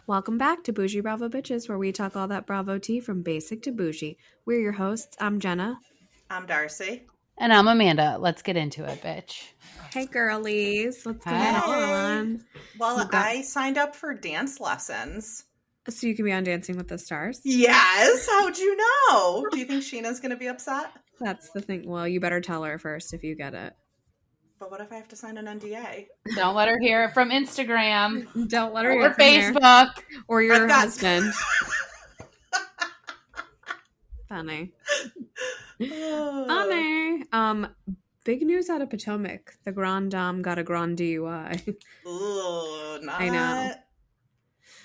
Welcome back to Boujee Bravo Bitches, where we talk all that Bravo tea from basic to bougie. We're your hosts. I'm Jenna. I'm Darcy. And I'm Amanda. Let's get into it, bitch. Hey, girlies. What's going Hey. on? Well, I signed up for dance lessons. So you can be on Dancing with the Stars? Yes. How'd you know? Do you think Sheena's going to be upset? That's the thing. Well, you better tell her first if you get it. But what if I have to sign an NDA? Don't let her hear it from Instagram. Don't let her hear it from Facebook. Or your husband. Funny. Funny. Big news out of Potomac. The Grande Dame got a grand DUI. Ooh, I know.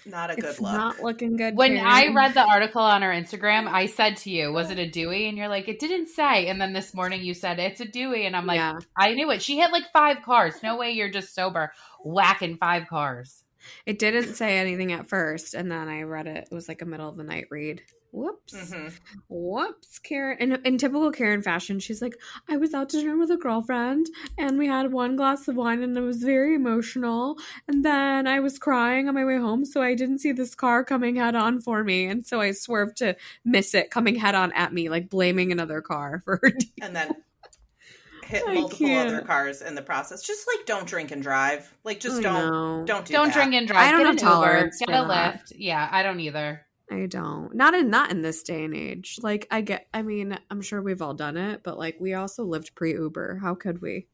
Not a good look. Not looking good. When Karen. I read the article on our Instagram, I said to you, was it a DUI? And you're like, it didn't say. And then this morning you said, it's a DUI. And I'm like, yeah. I knew it. She hit like 5 cars. No way you're just sober whacking 5 cars. It didn't say anything at first. And then I read it. It was like a middle of the night read. Whoops. Mm-hmm. Whoops, Karen. In typical Karen fashion, she's like, I was out to dinner with a girlfriend and we had 1 glass of wine and it was very emotional. And then I was crying on my way home, so I didn't see this car coming head on for me. And so I swerved to miss it coming head on at me, like blaming another car for her. And then hit multiple other cars in the process. Just like don't drink and drive. Like just don't do that. Don't drink and drive. I don't have tolerance. Get a lift. Yeah, I don't either. I don't. Not in this day and age. Like I mean, I'm sure we've all done it, but like we also lived pre-Uber. How could we?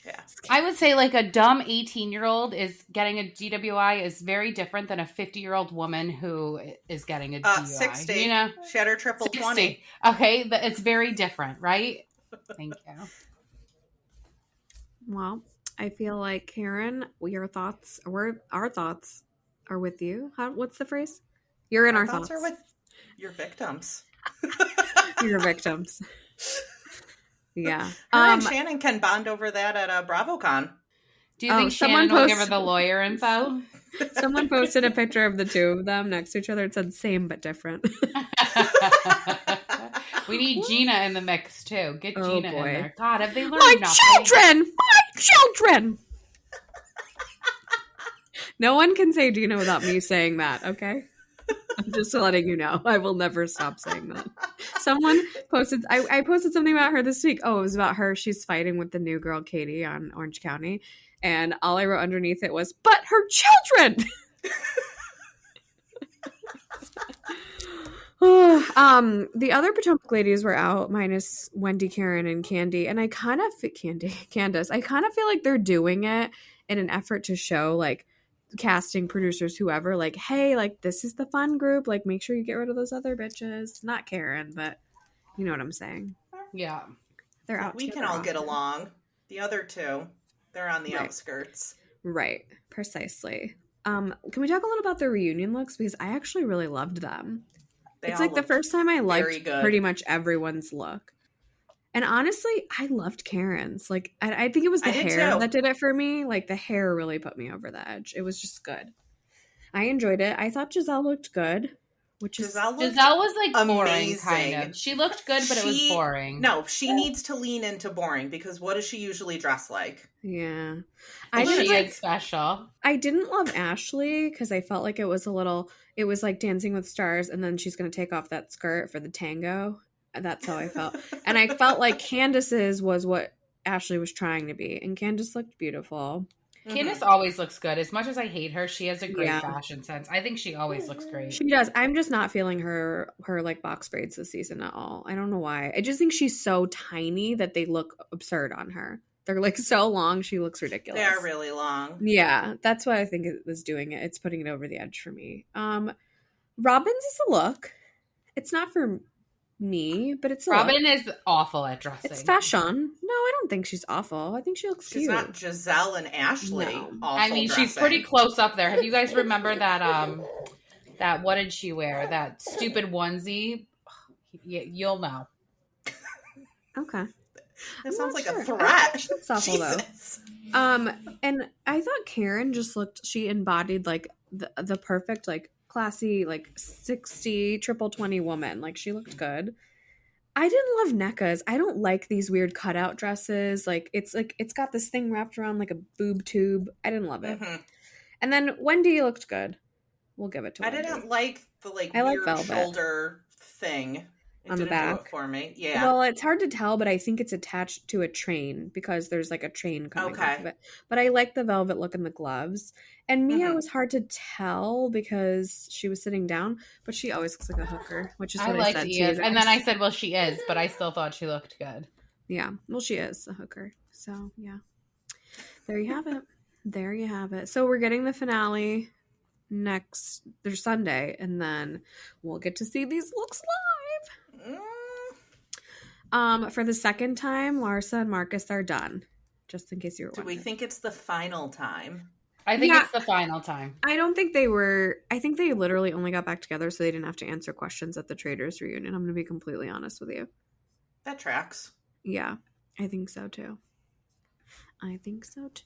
Yeah. I would say like a dumb 18-year-old is getting a DWI is very different than a 50-year-old woman who is getting a DUI. 60. You know? She had her triple 20. Okay, it's very different, right? Thank you. Well, I feel like Karen, our thoughts are with you. What's the phrase? You're in our thoughts. Are with your victims. Your victims. Yeah. Her and Shannon can bond over that at BravoCon. Do you think Shannon will give her the lawyer info? Someone posted a picture of the two of them next to each other. It said same but different. We need Gina in the mix too. Get Gina in there. God, have they learned My nothing? My children! No one can say Gina without me saying that, okay? I'm just letting you know. I will never stop saying that. Someone posted, I posted something about her this week. Oh, it was about her. She's fighting with the new girl, Katie, on Orange County. And all I wrote underneath it was, but her children! The other Potomac ladies were out, minus Wendy, Karen, and Candy. And I kind of, Candace, I kind of feel like they're doing it in an effort to show, like, casting producers, whoever, like, hey, like, this is the fun group, like, make sure you get rid of those other bitches. Not Karen, but you know what I'm saying. Yeah, they're out. We can all get along. The other two, they're on the outskirts. Right, precisely. Can we talk a little about their reunion looks, because I actually really loved them. It's like the first time I liked pretty much everyone's look. And honestly, I loved Karen's. Like, I think it was the hair that did it for me. Like, the hair really put me over the edge. It was just good. I enjoyed it. I thought Giselle looked good. Giselle was like amazing. Boring, kind of. She looked good, but it was boring. No, she needs to lean into boring, because what does she usually dress like? Yeah. She is special. I didn't love Ashley because I felt like it was like Dancing with Stars, and then she's going to take off that skirt for the tango. That's how I felt. And I felt like Candace's was what Ashley was trying to be. And Candace looked beautiful. Candace always looks good. As much as I hate her, she has a great fashion sense. I think she always looks great. She does. I'm just not feeling her like box braids this season at all. I don't know why. I just think she's so tiny that they look absurd on her. They're like so long, she looks ridiculous. They are really long. Yeah, that's what I think is doing it. It's putting it over the edge for me. Robin's is a look. It's not for me, but it's Robin is awful at dressing. It's fashion. No, I don't think she's awful. I think she looks cute. She's not Giselle and Ashley. No. I mean, dressing. She's pretty close up there. Have you guys remember that what did she wear? That stupid onesie? You'll know. Okay. That sounds like a threat. It's awful though. And I thought Karen just she embodied like the perfect, like, classy, like 60 triple 20 woman. Like, she looked good. I didn't love NECA's. I don't like these weird cutout dresses. Like it's got this thing wrapped around like a boob tube. I didn't love it. Mm-hmm. And then Wendy looked good. We'll give it to Wendy. I didn't like the weird shoulder thing. It on didn't the back. do it for me. Yeah. Well, it's hard to tell, but I think it's attached to a train because there's like a train coming off of it. But I like the velvet look in the gloves. And Mia was hard to tell because she was sitting down, but she always looks like a hooker, which is what I said to you. And then I said, well, she is, but I still thought she looked good. Yeah. Well, she is a hooker. So, yeah. There you have it. There you have it. So we're getting the finale there's Sunday, and then we'll get to see these looks live. For the second time, Larsa and Marcus are done. Just in case you were wondering. Do we think it's the final time? I think it's the final time. I don't think they were. I think they literally only got back together so they didn't have to answer questions at the Traders reunion. I'm going to be completely honest with you. That tracks. Yeah, I think so too. Vanderpump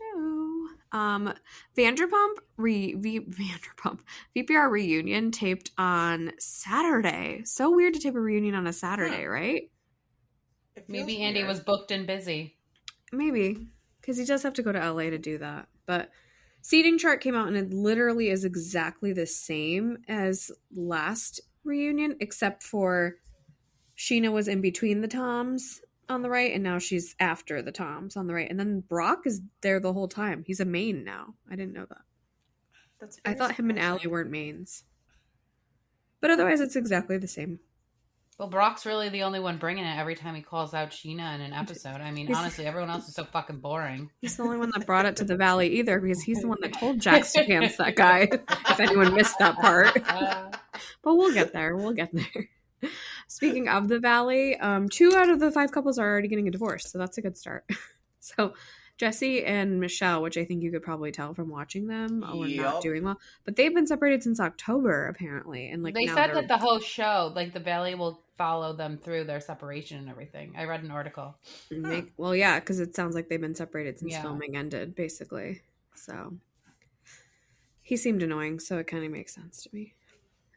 VPR reunion taped on Saturday. So weird to tape a reunion on a Saturday, right? Maybe Andy was booked and busy. Maybe, because he does have to go to LA to do that. But seating chart came out and it literally is exactly the same as last reunion, except for Sheena was in between the Toms on the right, and now she's after the Toms on the right. And then Brock is there the whole time. He's a main now. I didn't know that. I thought him and Allie weren't mains. But otherwise, it's exactly the same. Well, Brock's really the only one bringing it every time he calls out Sheena in an episode. I mean, honestly, everyone else is so fucking boring. He's the only one that brought it to the Valley either, because he's the one that told Jax to pants that guy, if anyone missed that part. But we'll get there. Speaking of the Valley, 2 out of the 5 couples are already getting a divorce, so that's a good start. So Jesse and Michelle, which I think you could probably tell from watching them, are not doing well. But they've been separated since October, apparently. And they said that the whole show, the Valley will follow them through their separation and everything. I read an article. Well, yeah, because it sounds like they've been separated since filming ended, basically. So he seemed annoying, so it kind of makes sense to me.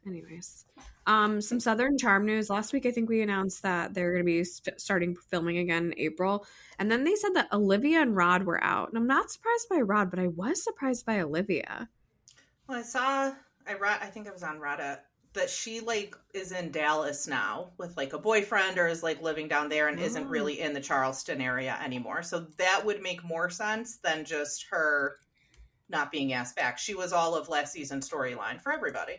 Anyways, some Southern Charm news. Last week, I think we announced that they're going to be starting filming again in April. And then they said that Olivia and Rod were out. And I'm not surprised by Rod, but I was surprised by Olivia. Well, I think it was on Reddit, that she is in Dallas now with a boyfriend, or is living down there and isn't really in the Charleston area anymore. So that would make more sense than just her not being asked back. She was all of last season's storyline for everybody.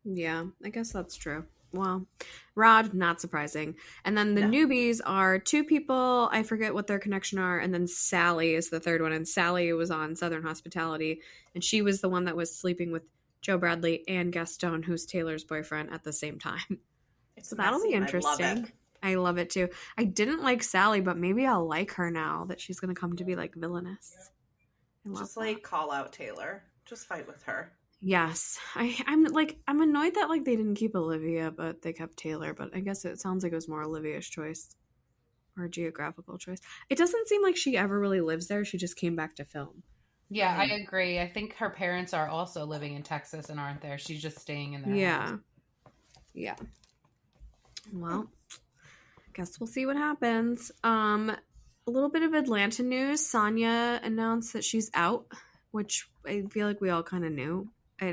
Yeah, I guess that's true. Well, Rod, not surprising. And then the newbies are 2 people. I forget what their connection are. And then Sally is the third one. And Sally was on Southern Hospitality. And she was the one that was sleeping with Joe Bradley and Gaston, who's Taylor's boyfriend, at the same time. So that'll be interesting. I love it too. I didn't like Sally, but maybe I'll like her now that she's going to come to be villainous. Just call out Taylor. Just fight with her. Yes. I'm annoyed that they didn't keep Olivia, but they kept Taylor. But I guess it sounds like it was more Olivia's choice, or geographical choice. It doesn't seem like she ever really lives there. She just came back to film. Yeah, I agree. I think her parents are also living in Texas and aren't there. She's just staying in their house. Yeah. Well, guess we'll see what happens. A little bit of Atlanta news. Sanya announced that she's out, which I feel like we all kind of knew. She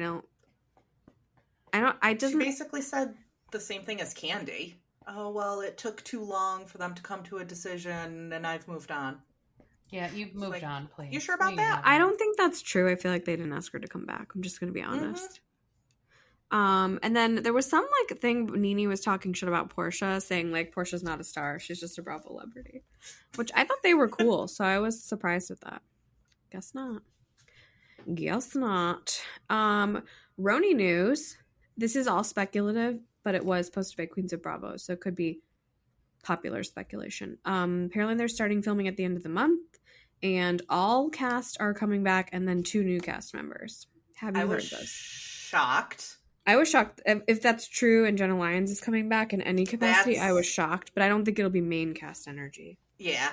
basically said the same thing as Candy. Oh, well, it took too long for them to come to a decision, and I've moved on. Yeah, you've moved on, please. You sure about that? I don't think that's true. I feel like they didn't ask her to come back. I'm just going to be honest. And then there was some thing Nene was talking shit about Portia, saying Portia's not a star. She's just a Bravo celebrity, which I thought they were cool. So I was surprised with that. Guess not. Roni news. This is all speculative, but it was posted by Queens of Bravo, so it could be popular speculation. Apparently they're starting filming at the end of the month, and all cast are coming back, and then 2 new cast members. Have you heard this? Shocked. I was shocked. If that's true and Jenna Lyons is coming back in any capacity, I was shocked, but I don't think it'll be main cast energy. Yeah,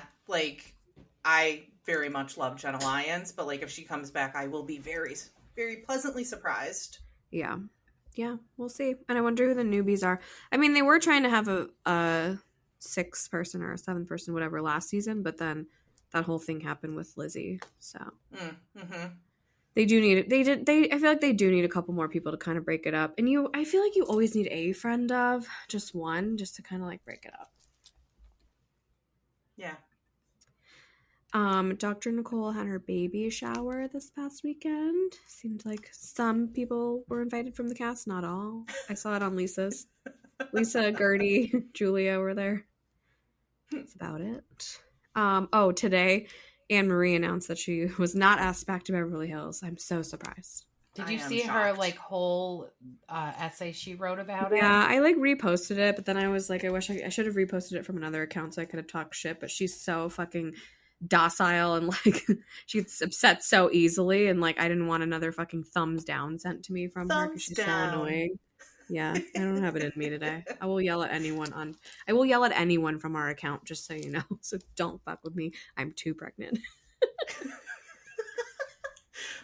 I very much love Jenna Lyons, but if she comes back, I will be very, very pleasantly surprised. Yeah, we'll see. And I wonder who the newbies are. I mean, they were trying to have a 6-person or a 7-person, whatever, last season, but then that whole thing happened with Lizzie. So They do need it. I feel like they do need a couple more people to kind of break it up. And I feel like you always need a friend of just one, just to kind of like break it up. Yeah. Dr. Nicole had her baby shower this past weekend. Seemed like some people were invited from the cast, not all. I saw it on Lisa's. Lisa, Gertie, Julia were there. That's about it. Today Annemarie announced that she was not asked back to Beverly Hills. I'm so surprised. Did you see her like whole essay she wrote about it? Yeah, I like reposted it, but then I was like, I wish I should have reposted it from another account so I could have talked shit. But she's so fucking docile and like she gets upset so easily, and like I didn't want another fucking thumbs down sent to me from her because she's so annoying. Yeah, I don't have it in me today. I will yell at anyone from our account, just so you know. So don't fuck with me. I'm too pregnant.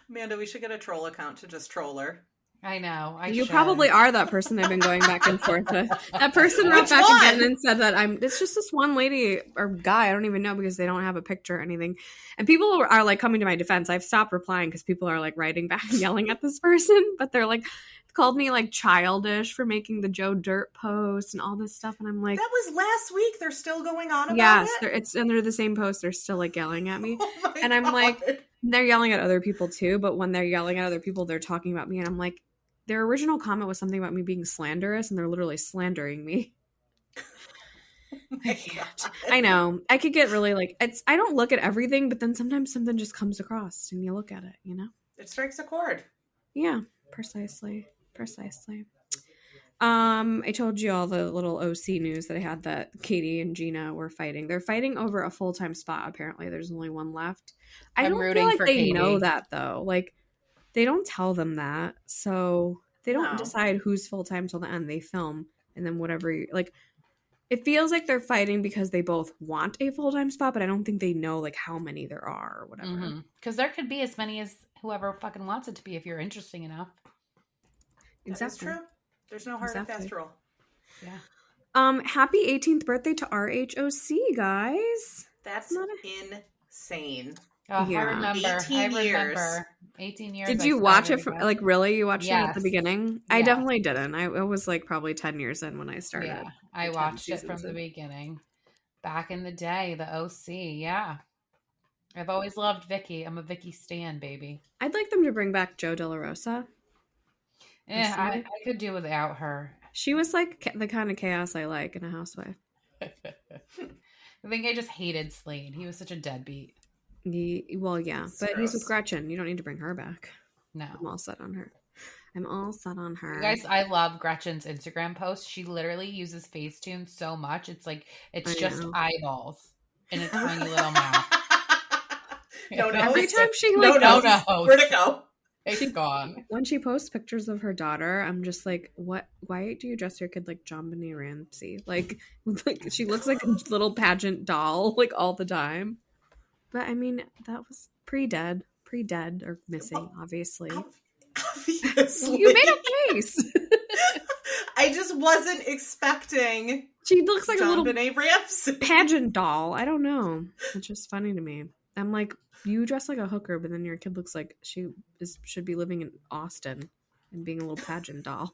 Amanda, we should get a troll account to just troll her. I know. You probably are that person I've been going back and forth with. That person wrote back again and said that it's just this one lady or guy, I don't even know because they don't have a picture or anything. And people are like coming to my defense. I've stopped replying because people are like writing back and yelling at this person, but they're like called me like childish for making the Joe Dirt post and all this stuff, and I'm like, that was last week. They're still going on about it. Yes, they're the same post. They're still like yelling at me, and I'm like, they're yelling at other people too. But when they're yelling at other people, they're talking about me, and I'm like, their original comment was something about me being slanderous, and they're literally slandering me. I can't. I know. I could get really like I don't look at everything, but then sometimes something just comes across, and you look at it. You know, it strikes a chord. Yeah, precisely. I told you all the little OC news that I had that Katie and Gina were fighting. They're fighting over a full-time spot. Apparently, there's only one left. I don't feel like they Katie. Know that though. Like they don't tell them that, so they don't decide who's full-time till the end. They film and then whatever. Like it feels like they're fighting because they both want a full-time spot, but I don't think they know like how many there are or whatever. Because there could be as many as whoever fucking wants it to be if you're interesting enough. Exactly. That's true. There's no hard and fast rule. Yeah. Happy 18th birthday to RHOC, guys. That's insane. Oh, yeah. I remember. 18 years. Did you watch it from like really? You watched it at the beginning? I definitely didn't. I was like probably 10 years in when I started. Yeah, I watched it from the beginning. Back in the day, the OC. Yeah. I've always loved Vicky. I'm a Vicky stan, baby. I'd like them to bring back Joe De La Rosa. Yeah, I could do without her. She was like the kind of chaos I like in a housewife. I think I just hated Slade. He was such a deadbeat. Well, yeah, but he's with Gretchen. You don't need to bring her back. No. I'm all set on her. You guys, I love Gretchen's Instagram post. She literally uses Facetune so much. It's like, it's just eyeballs in a tiny little mouth. Every time she like, where'd it go? It's gone. When she posts pictures of her daughter, I'm just like, what? Why do you dress your kid like John Benet Ramsey? Like she looks like a little pageant doll, like all the time. But I mean, that was pre-dead or missing, obviously. Obviously. You made a face. I just wasn't expecting. She looks like John a little Benet Ramsey pageant doll. I don't know. It's just funny to me. I'm like, you dress like a hooker, but then your kid looks like she should be living in Austin and being a little pageant doll.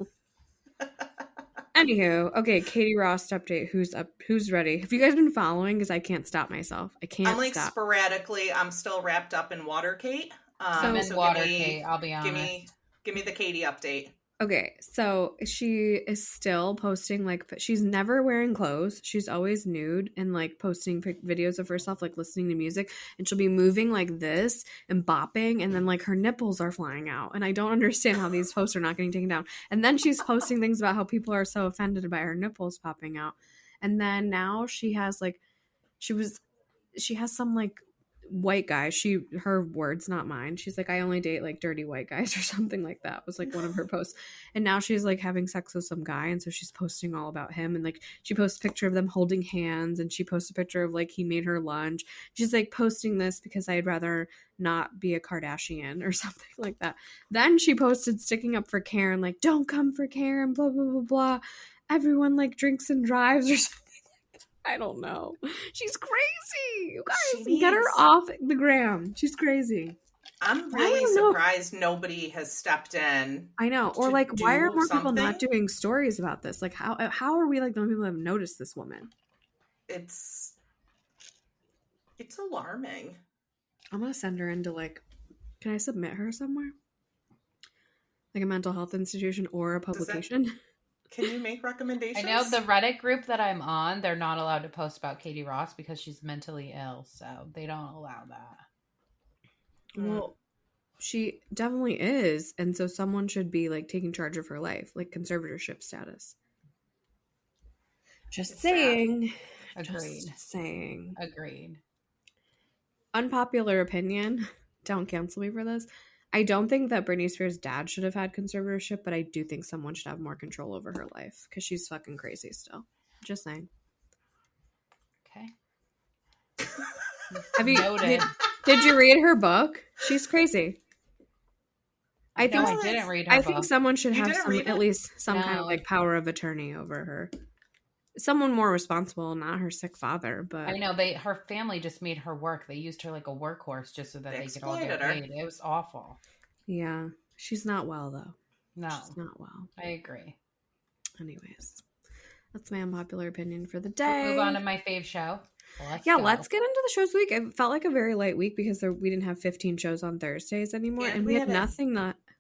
Anywho, okay, Katie Ross update. Who's ready? Have you guys been following? Because I can't stop myself. I'm like stop. Sporadically. I'm still wrapped up in Watergate. I'm in Watergate. I'll be honest. Give me the Katie update. Okay, so she is still posting, like, she's never wearing clothes. She's always nude and, like, posting videos of herself, like, listening to music. And she'll be moving like this and bopping, and then, like, her nipples are flying out. And I don't understand how these posts are not getting taken down. And then she's posting things about how people are so offended by her nipples popping out. And then now she has, like, she has some, like, white guy. Her words, not mine. She's like, I only date like dirty white guys or something like that was like one of her posts. And now she's like having sex with some guy, and so she's posting all about him. And like she posts a picture of them holding hands, and she posts a picture of like he made her lunch. She's like posting this because I'd rather not be a Kardashian or something like that. Then she posted sticking up for Karen, like, don't come for Karen, blah blah blah blah. Everyone like drinks and drives or something. I don't know. She's crazy. You guys, get her off the gram. She's crazy. I'm really surprised nobody has stepped in. I know. Or like, why are more people not doing stories about this? Like, how are we like the only people who have noticed this woman? It's alarming. I'm gonna send her into like, can I submit her somewhere? Like a mental health institution or a publication? Can you make recommendations? I know the Reddit group that I'm on, they're not allowed to post about Katie Ross because she's mentally ill, so they don't allow that. Well, she definitely is, and so someone should be like taking charge of her life, like conservatorship status. Just saying. Agreed. Just saying. Agreed. Unpopular opinion. Don't cancel me for this. I don't think that Britney Spears' dad should have had conservatorship, but I do think someone should have more control over her life because she's fucking crazy still. Just saying. Okay. Have you did you read her book? She's crazy. I didn't read her book. I think someone should have at least some kind of like power of attorney over her. Someone more responsible, not her sick father. But I know her family just made her work. They used her like a workhorse just so that they could all get paid. It was awful. Yeah, she's not well though. No, she's not well. I agree. Anyways, that's my unpopular opinion for the day. Move on to my fave show. Let's get into the shows week. It felt like a very light week because we didn't have 15 shows on Thursdays anymore, and we had nothing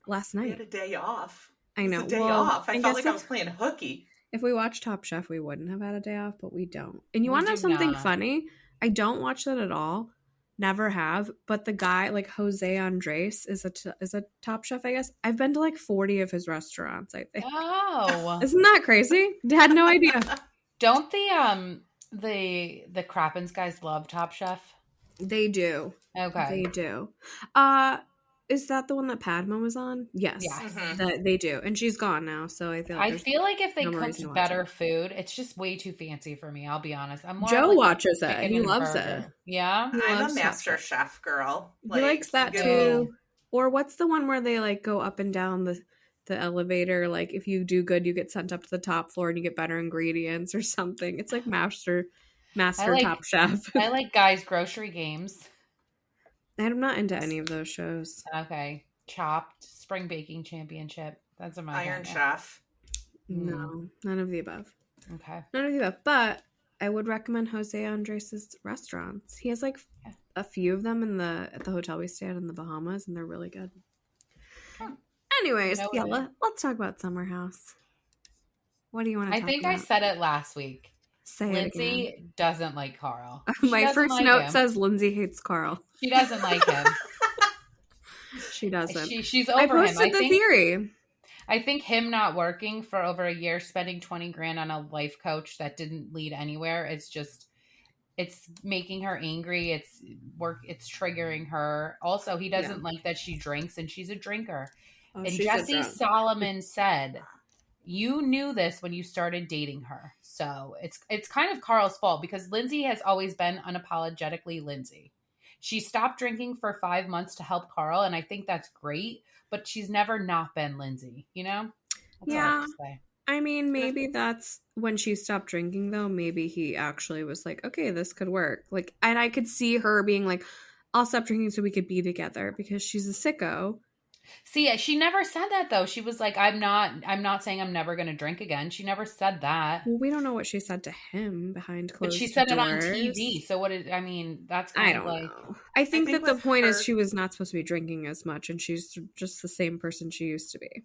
last night. We had a day off. I know. It was a day off. I felt like I was playing hooky. If we watched Top Chef, we wouldn't have had a day off, but we don't. And you want to know something funny? I don't watch that at all. Never have. But the guy, like Jose Andres, is a Top Chef, I guess. I've been to like 40 of his restaurants, I think. Oh. Isn't that crazy? Had no idea. Don't the Crappens guys love Top Chef? They do. Okay. They do. Is that the one that Padma was on? Yes. Yeah. Mm-hmm. They do. And she's gone now, so I feel like if they cooked better food, it's just way too fancy for me, I'll be honest. I'm more Joe like watches it. He loves it. Yeah? I'm a master chef girl. He likes that too. Or what's the one where they like go up and down the elevator? Like if you do good, you get sent up to the top floor and you get better ingredients or something. It's like Master Top Chef. I like Guys Grocery Games. I'm not into any of those shows. Okay. Chopped, Spring Baking Championship. That's a Iron Chef. No, none of the above. Okay. None of the above. But I would recommend Jose Andres' restaurants. He has like a few of them at the hotel we stay at in the Bahamas, and they're really good. Okay. Anyways, let's talk about Summer House. What do you want to talk about? I think I said it last week. Lindsay doesn't like Carl. My first note says Lindsay hates Carl. She doesn't like him. She doesn't. She's over him. I posted the theory. I think him not working for over a year, spending $20,000 on a life coach that didn't lead anywhere. It's making her angry. It's triggering her. Also, he doesn't like that she drinks, and she's a drinker. And Jesse Solomon said, you knew this when you started dating her. So it's kind of Carl's fault because Lindsay has always been unapologetically Lindsay. She stopped drinking for 5 months to help Carl, and I think that's great, but she's never not been Lindsay, you know? That's all I have to say. I mean, maybe that's when she stopped drinking, though. Maybe he actually was like, okay, this could work. Like, and I could see her being like, I'll stop drinking so we could be together because she's a sicko. See, she never said that though. She was like, I'm not saying I'm never going to drink again. She never said that. Well, we don't know what she said to him behind closed doors. But she said it on TV. So that's kind of like, know. I think that the point is she was not supposed to be drinking as much, and she's just the same person she used to be.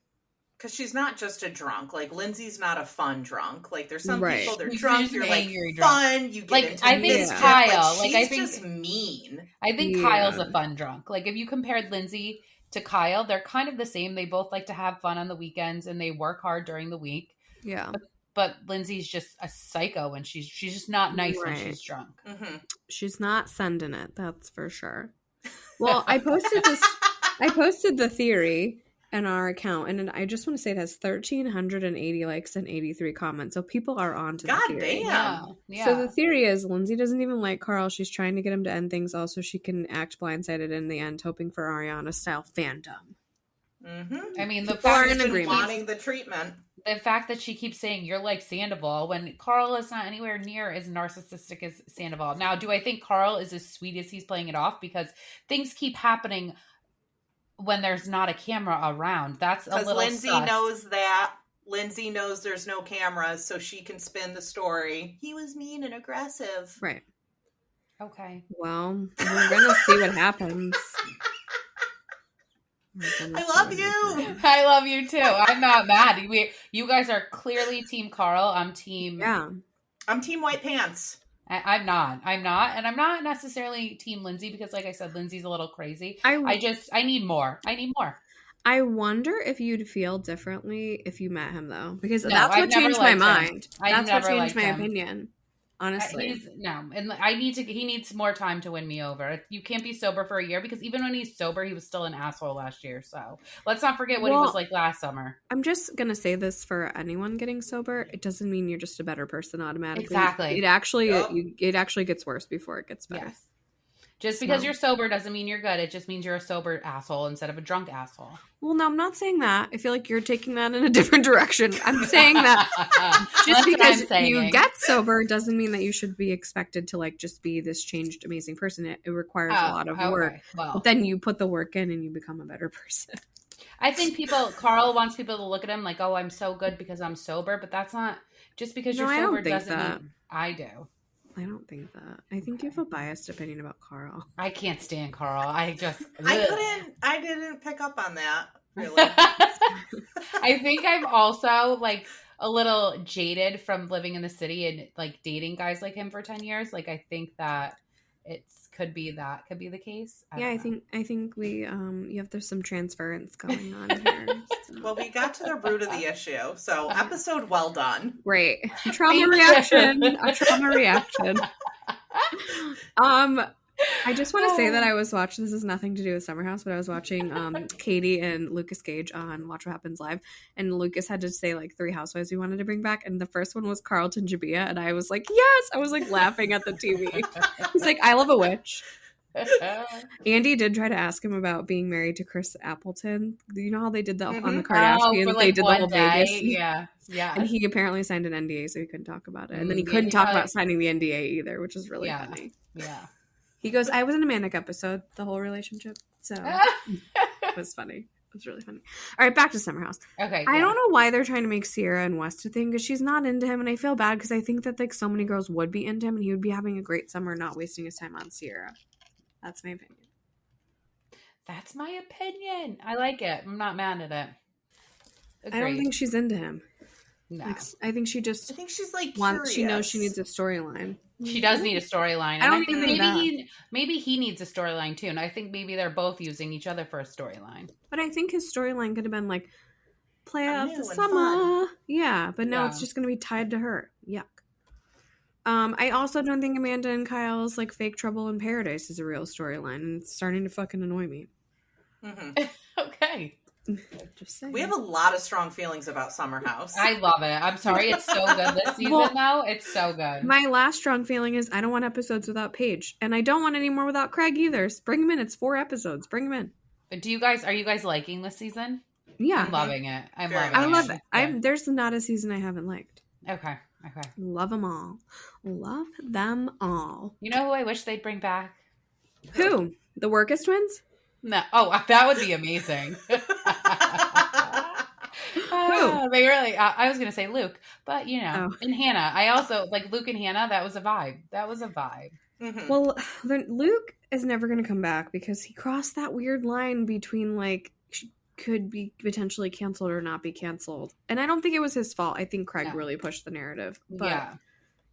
Because she's not just a drunk. Like, Lindsay's not a fun drunk. Like, there's some people, they're drunk, you're like, fun, you get like, into I think Kyle, like, she's just mean. I think Kyle's a fun drunk. Like, if you compared Lindsay to Kyle, they're kind of the same. They both like to have fun on the weekends, and they work hard during the week. Yeah. But Lindsay's just a psycho, and she's just not nice when she's drunk. Mm-hmm. She's not sending it, that's for sure. Well, I posted the theory in our account, and I just want to say it has 1,380 likes and 83 comments. So people are on to the theory. God damn. Yeah. So the theory is Lindsay doesn't even like Carl. She's trying to get him to end things all so she can act blindsided in the end, hoping for Ariana style fandom. Mm-hmm. I mean, the fact that she's wanting the treatment. The fact that she keeps saying you're like Sandoval when Carl is not anywhere near as narcissistic as Sandoval. Now, do I think Carl is as sweet as he's playing it off? Because things keep happening when there's not a camera around. That's a little Lindsay sus. knows that. Lindsay knows there's no cameras, so she can spin the story. He was mean and aggressive. Right. Okay. Well, we're going to see what happens. I love you. I love you too. I'm not mad. You guys are clearly Team Carl. I'm Team... Yeah. I'm Team White Pants. I'm not. And I'm not necessarily Team Lindsay because, like I said, Lindsay's a little crazy. I need more. I wonder if you'd feel differently if you met him, though. Because No, that's what I've never changed my liked him. mind. I've That's what never changed my liked him. opinion. Honestly. And he needs more time to win me over. You can't be sober for a year because even when he's sober, he was still an asshole last year. So let's not forget what he was like last summer. I'm just going to say this for anyone getting sober. It doesn't mean you're just a better person automatically. Exactly. It actually gets worse before it gets better. Yes. Just because you're sober doesn't mean you're good. It just means you're a sober asshole instead of a drunk asshole. Well, no, I'm not saying that. I feel like you're taking that in a different direction. I'm saying that just because you get sober doesn't mean that you should be expected to like just be this changed, amazing person. It requires a lot of work. Well, but then you put the work in and you become a better person. I think Carl wants people to look at him like, oh, I'm so good because I'm sober. But that's not just because you're sober doesn't mean I do. I don't think that. I think you have a biased opinion about Carl. I can't stand Carl. I didn't pick up on that, really. I think I'm also like a little jaded from living in the city and like dating guys like him for 10 years. Like I think that could be the case. I think we there's some transference going on here. So. Well, we got to the root of the issue. So episode well done. Great. A trauma reaction. I just want to say that I was watching, this has nothing to do with Summer House, but I was watching Katie and Lucas Gage on Watch What Happens Live, and Lucas had to say like 3 housewives we wanted to bring back, and the first one was Carlton Jabia, and I was like, yes! I was like laughing at the TV. He's like, I love a witch. Andy did try to ask him about being married to Chris Appleton. You know how they did that on the Kardashians? They did the whole Vegas. Yeah. And he apparently signed an NDA, so he couldn't talk about it. And then he couldn't talk about signing the NDA either, which is really funny. Yeah. He goes, I was in a manic episode, the whole relationship. So it was funny. It was really funny. All right, back to Summer House. Okay. I don't know why they're trying to make Sierra and West a thing because she's not into him. And I feel bad because I think that like so many girls would be into him and he would be having a great summer not wasting his time on Sierra. That's my opinion. That's my opinion. I like it. I'm not mad at it. Agreed. I don't think she's into him. No. Like, I think she's like curious. She knows she needs a storyline. She does need a storyline. I don't think maybe he needs a storyline too. And I think maybe they're both using each other for a storyline. But I think his storyline could have been like, play out the summer. Fun. Yeah, but now it's just going to be tied to her. Yuck. I also don't think Amanda and Kyle's like fake trouble in paradise is a real storyline, and it's starting to fucking annoy me. Mm-hmm. Okay. Just saying. We have a lot of strong feelings about Summer House. I love it. I'm sorry. It's so good this season, though. It's so good. My last strong feeling is I don't want episodes without Paige. And I don't want any more without Craig either. Bring him in. It's 4 episodes. Bring him in. But are you guys liking this season? Yeah. I'm loving it. I love it. There's not a season I haven't liked. Okay. Love them all. Love them all. You know who I wish they'd bring back? Who? The Workus twins? No. Oh, that would be amazing. They really, I was going to say Luke, but and Hannah. I also like Luke and Hannah. That was a vibe. Mm-hmm. Well, Luke is never going to come back because he crossed that weird line between like she could be potentially canceled or not be canceled. And I don't think it was his fault. I think Craig really pushed the narrative, but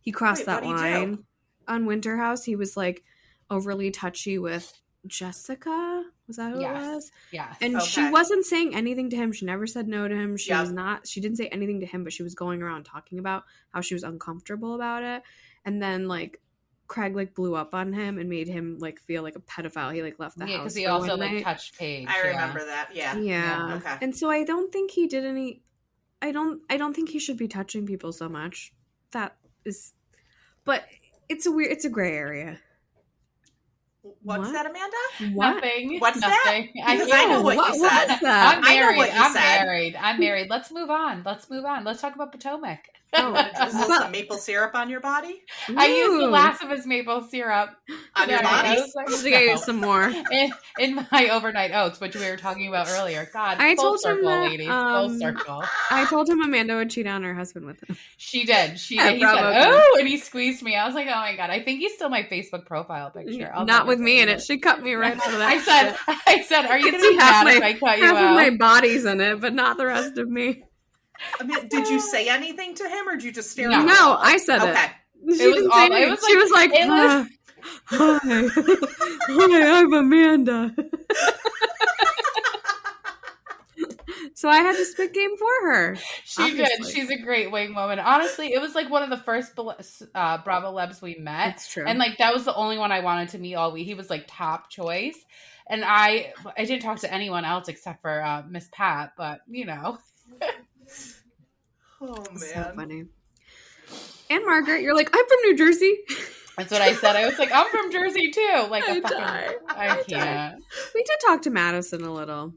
he crossed that line on Winter House. He was like overly touchy with Jessica. Was that who it was? Yeah. And she wasn't saying anything to him. She never said no to him. She didn't say anything to him, but she was going around talking about how she was uncomfortable about it. And then like Craig like blew up on him and made him like feel like a pedophile. He like left the house. Yeah, because he also like touched Paige. I remember that. Yeah. Yeah. Okay. And so I don't think he did any. I don't think he should be touching people so much. That is, but it's a gray area. What's that, Amanda? Nothing. What's Nothing. that? Because I know what you said. I'm married. I'm married. Let's move on. Let's talk about Potomac. You want to drizzle some maple syrup on your body? I used the last of his maple syrup on your body. I was like, to get you some more in my overnight oats, which we were talking about earlier. God, I full told circle, him that, ladies, full circle. I told him Amanda would cheat on her husband with him. She did. He said, and he squeezed me. I was like, oh my God, I think he's still my Facebook profile picture. Not with me in it. She cut me right out of that. I said, are you going to be mad if I cut you out? Half of my body's in it, but not the rest of me. I mean, did you say anything to him, or did you just stare at him? No, I said it. Okay. She was like, hi, I'm Amanda. So I had to spit game for her. She did. She's a great wing woman. Honestly, it was like one of the first Bravo Lebs we met. That's true. And like that was the only one I wanted to meet all week. He was like top choice. And I didn't talk to anyone else except for Miss Pat, but you know. Oh man, so funny. And Margaret, you're like, I'm from New Jersey. That's what I said. I was like, I'm from Jersey too. Like I can't. We did talk to Madison a little.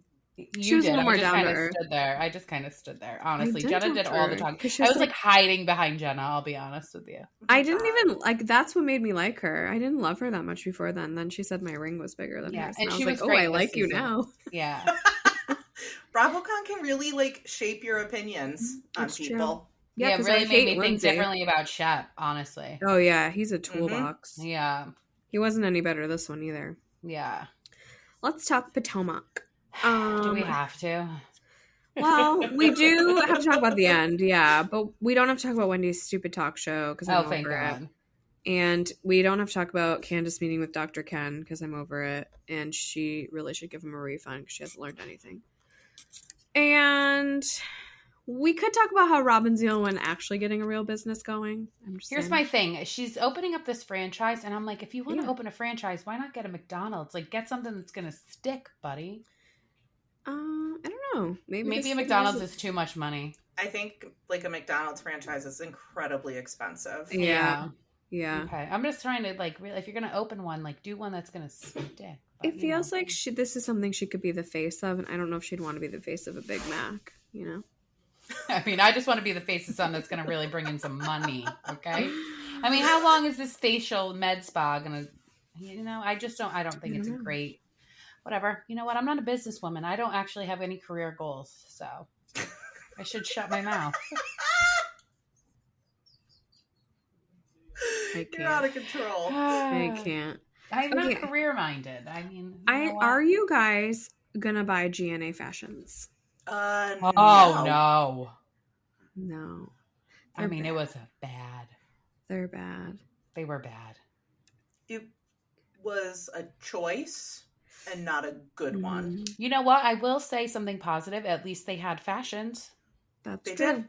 She was a little more down to earth. I just kind of stood there. Honestly, Jenna did all the talking. I was like hiding behind Jenna. I'll be honest with you. I didn't even like. That's what made me like her. I didn't love her that much before then. Then she said my ring was bigger than hers, and she was like, "Oh, I like you now." Yeah. BravoCon can really like shape your opinions on people. True. Yeah, it really made me think differently about Shep, honestly. Oh yeah, he's a toolbox. Mm-hmm. Yeah. He wasn't any better this one either. Yeah. Let's talk Potomac. Do we have to? Well, we do have to talk about the end, yeah, but we don't have to talk about Wendy's stupid talk show because I'm over it. And we don't have to talk about Candace meeting with Dr. Ken because I'm over it, and she really should give him a refund because she hasn't learned anything. And we could talk about how Robin's the only one actually getting a real business going. Here's my thing. She's opening up this franchise, and I'm like, if you want to open a franchise, why not get a McDonald's? Like, get something that's going to stick, buddy. I don't know. Maybe a McDonald's is too much money. I think like a McDonald's franchise is incredibly expensive. Yeah. Okay. I'm just trying to like, really, if you're going to open one, like do one that's going to stick. It feels like this is something she could be the face of, and I don't know if she'd want to be the face of a Big Mac, you know? I mean, I just want to be the face of something that's going to really bring in some money, okay? I mean, how long is this facial med spa going to, you know, I don't think it's a great, whatever. You know what? I'm not a businesswoman. I don't actually have any career goals, so I should shut my mouth. You're out of control. I can't. I'm not career-minded. I mean, are you guys going to buy GNA Fashions? No. No. I mean, it was bad. They're bad. They were bad. It was a choice and not a good one. You know what? I will say something positive. At least they had fashions. They did.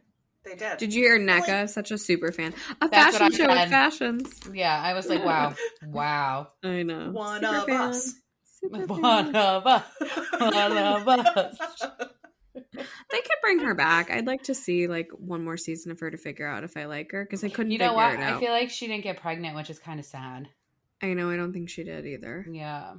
They did. Did you hear NECA? Such a super fan. A fashion show with fashions. Yeah, I was like, wow. Wow. I know. One of us. One of us. They could bring her back. I'd like to see like one more season of her to figure out if I like her because I couldn't. You know what? I feel like she didn't get pregnant, which is kind of sad. I know. I don't think she did either. Yeah.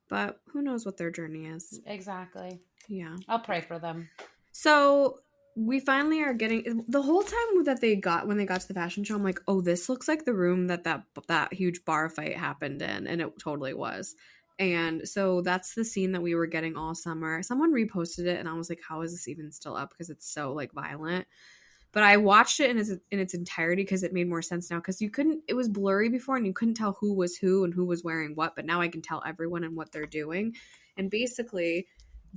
But who knows what their journey is? Exactly. Yeah. I'll pray for them. So we finally are getting the whole time that when they got to the fashion show, I'm like, oh, this looks like the room that huge bar fight happened in, and it totally was. And so that's the scene that we were getting all summer. Someone reposted it, and I was like, how is this even still up? Because it's so like violent. But I watched it in its entirety because it made more sense now. Because it was blurry before, and you couldn't tell who was who and who was wearing what. But now I can tell everyone and what they're doing. And basically,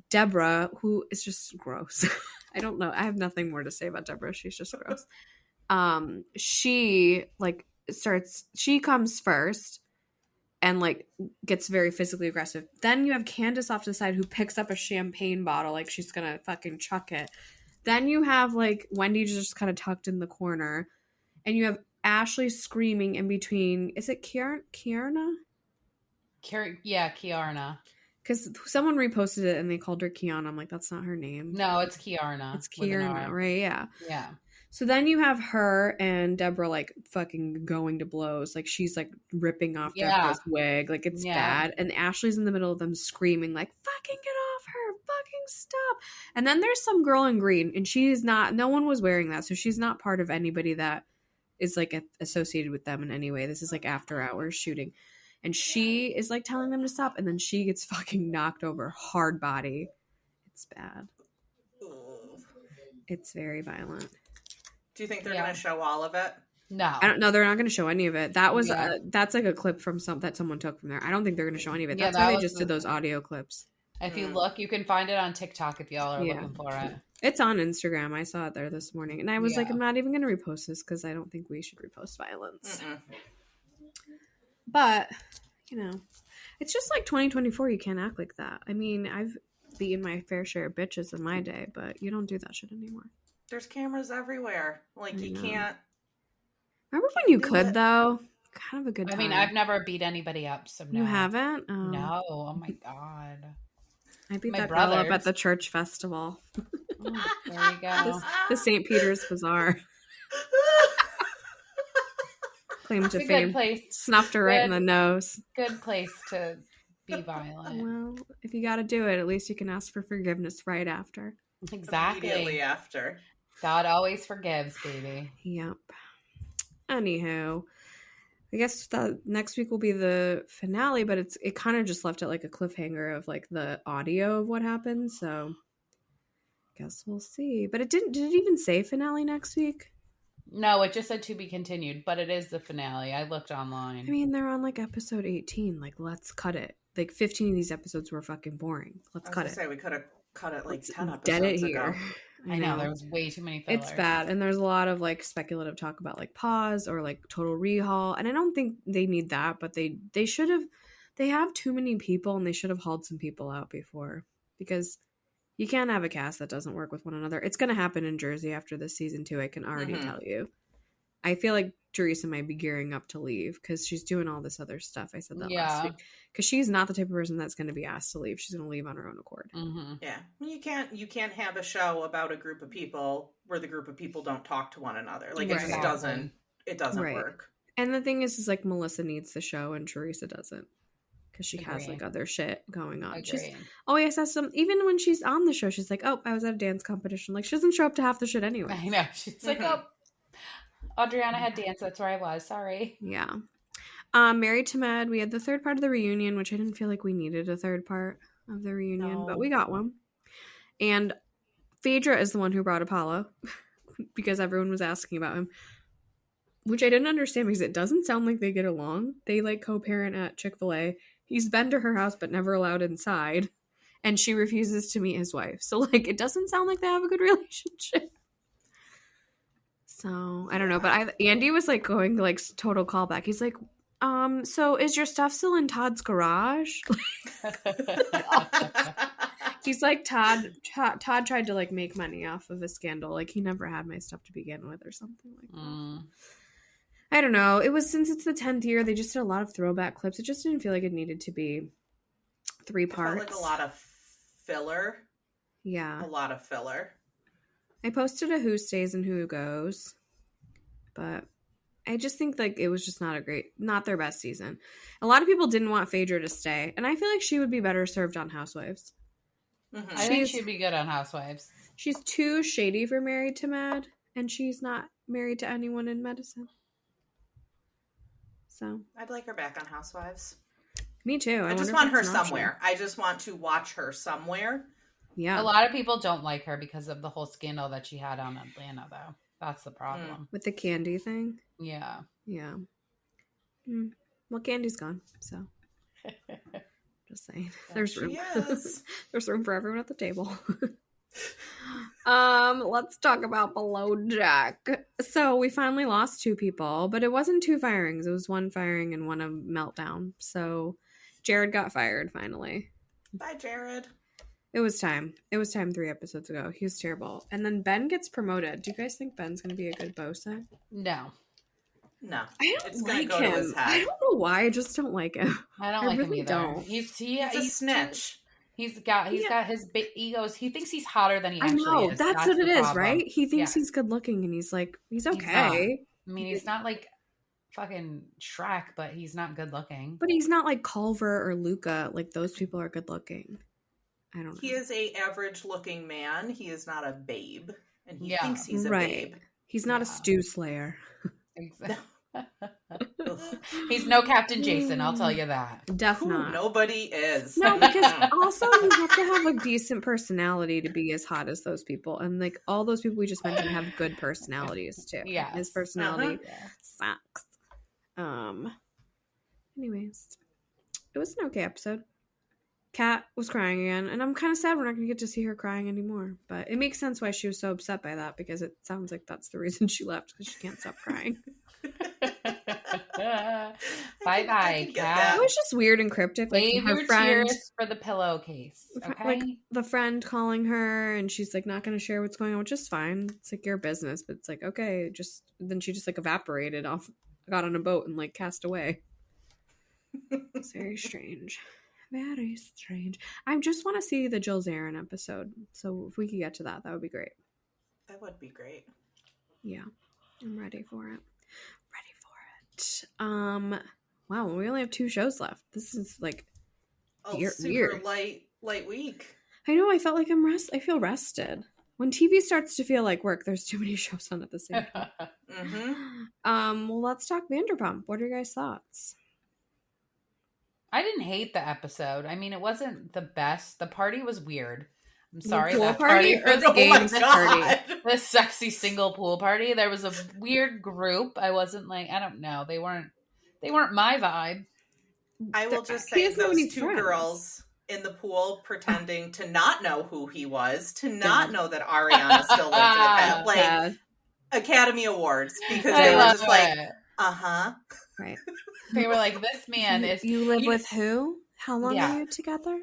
Deborah, who is just gross. I don't know. I have nothing more to say about Deborah. She's just gross. She comes first and like gets very physically aggressive. Then you have Candace off to the side who picks up a champagne bottle like she's gonna fucking chuck it. Then you have like Wendy just kind of tucked in the corner, and you have Ashley screaming in between. Is it Kiarna? Yeah, Kiarna. Because someone reposted it and they called her Kiana. I'm like, that's not her name. No, it's Kiarna. It's Kiarna, right? Yeah. Yeah. So then you have her and Deborah like fucking going to blows. Like she's like ripping off Deborah's wig. Like it's bad. And Ashley's in the middle of them screaming like, fucking get off her. fucking stop. And then there's some girl in green, and she's not, no one was wearing that, so she's not part of anybody that is like associated with them in any way. This is like after hours shooting. And she is like telling them to stop, and then she gets fucking knocked over hard body. It's bad. It's very violent. Do you think they're going to show all of it? No. I don't know. They're not going to show any of it. That was that's like a clip from that someone took from there. I don't think they're going to show any of it. That's why they just did those audio clips. If you look, you can find it on TikTok if y'all are looking for it. It's on Instagram. I saw it there this morning. And I was like, I'm not even going to repost this because I don't think we should repost violence. But, you know, it's just like 2024. You can't act like that. I mean, I've beaten my fair share of bitches in my day, but you don't do that shit anymore. There's cameras everywhere. Like, you can't. Remember when you could, though? Kind of a good time. I mean, I've never beat anybody up, so no. You haven't? Oh. No. Oh, my God. I beat that girl up at the church festival. Oh, there you go. The St. Peter's Bazaar. Claim to fame. Place. Snuffed her right in the nose. Good place to be violent. Well, if you got to do it, at least you can ask for forgiveness right after. Exactly. Immediately after. God always forgives, baby. Yep. Anywho, I guess the next week will be the finale, but it kind of just left it like a cliffhanger of like the audio of what happened. So, guess we'll see. But did it even say finale next week? No, it just said to be continued, but it is the finale. I looked online. I mean, they're on like episode 18. Like, let's cut it. Like 15 of these episodes were fucking boring. Let's cut it. Say we could have cut it like 10 episodes dead it ago. here. I know there was way too many fillers. It's bad, and there's a lot of like speculative talk about like pause or like total rehaul, and I don't think they need that, but they should have. They have too many people, and they should have hauled some people out before, because you can't have a cast that doesn't work with one another. It's going to happen in Jersey after this season too. I can already tell you. I feel like Teresa might be gearing up to leave because she's doing all this other stuff. I said that last week. Because she's not the type of person that's going to be asked to leave. She's going to leave on her own accord. Mm-hmm. Yeah. You can't have a show about a group of people where the group of people don't talk to one another. Like, it just doesn't work. And the thing is like Melissa needs the show and Teresa doesn't. Because she has like other shit going on. She's always has some, even when she's on the show, she's like, oh, I was at a dance competition. Like, she doesn't show up to half the shit anyway. I know. She's like, oh, Adriana had dance. That's where I was. Sorry. Yeah. Married to Med. We had the third part of the reunion, which I didn't feel like we needed a third part of the reunion, but we got one. And Phaedra is the one who brought Apollo because everyone was asking about him, which I didn't understand because it doesn't sound like they get along. They like co-parent at Chick-fil-A. He's been to her house but never allowed inside, and she refuses to meet his wife. So like it doesn't sound like they have a good relationship. So I don't know, but Andy was like going like total callback. He's like, so is your stuff still in Todd's garage? He's like, Todd tried to like make money off of a scandal. Like he never had my stuff to begin with or something like that. I don't know. It was, since it's the 10th year, they just did a lot of throwback clips. It just didn't feel like it needed to be 3 parts. It felt like a lot of filler. Yeah. A lot of filler. I posted a who stays and who goes, but I just think like it was just not their best season. A lot of people didn't want Phaedra to stay, and I feel like she would be better served on Housewives. Mm-hmm. I think she'd be good on Housewives. She's too shady for Married to Mad, and she's not married to anyone in medicine. So I'd like her back on Housewives. Me too. I just want her somewhere. I just want to watch her somewhere. Yeah. A lot of people don't like her because of the whole scandal that she had on Atlanta, though. That's the problem. With the Candy thing? Yeah. Yeah. Well, Candy's gone, so. Just saying. There's room. There's room for everyone at the table. Let's talk about Below Deck. So we finally lost 2 people, but it wasn't 2 firings. It was 1 firing and 1 a meltdown. So Jared got fired finally. Bye, Jared. It was time. It was time 3 episodes ago. He was terrible. And then Ben gets promoted. Do you guys think Ben's going to be a good Bosun? No. No. I don't like him. I don't know why. I just don't like him. I don't like him either. Don't. He's a snitch. He's got his big egos. He thinks he's hotter than he actually is. That's what it is, right? He thinks he's good looking, and he's like, he's okay. I mean, he's not like fucking Shrek, but he's not good looking. But he's not like Culver or Luca. Like, those people are good looking. I don't know. He is a average looking man. He is not a babe. And he thinks he's a babe. He's not a stew slayer. Exactly. He's no Captain Jason, I'll tell you that. Definitely not. Nobody is. No, because also you have to have a decent personality to be as hot as those people. And like all those people we just mentioned have good personalities too. Yeah. His personality sucks. Anyways, it was an okay episode. Kat was crying again, and I'm kind of sad we're not going to get to see her crying anymore. But it makes sense why she was so upset by that, because it sounds like that's the reason she left, because she can't stop crying. Bye-bye, Kat. It was just weird and cryptic. Like Save your tears for the pillowcase, okay? Like the friend calling her, and she's like not going to share what's going on, which is fine. It's like your business, but it's like, okay, then she just like evaporated off, got on a boat and like cast away. It's very strange. Very strange. I just want to see the Jill Zarin episode. So if we could get to that, that would be great. That would be great. Yeah. I'm ready for it. Wow, we only have 2 shows left. This is like super light week. I know, I felt like I feel rested. When TV starts to feel like work, there's too many shows on at the same time. Well, let's talk Vanderpump. What are your guys' thoughts? I didn't hate the episode. I mean, it wasn't the best. The party was weird. I'm sorry. The pool that party or the games party? The sexy single pool party. There was a weird group. I wasn't like, I don't know. They weren't my vibe. I will just say those 2 girls in the pool pretending to not know who he was, to not know that Ariana still lived with him. Like Academy Awards, because they were just like, Right. They were like, this man is... You live with who? How long are you together?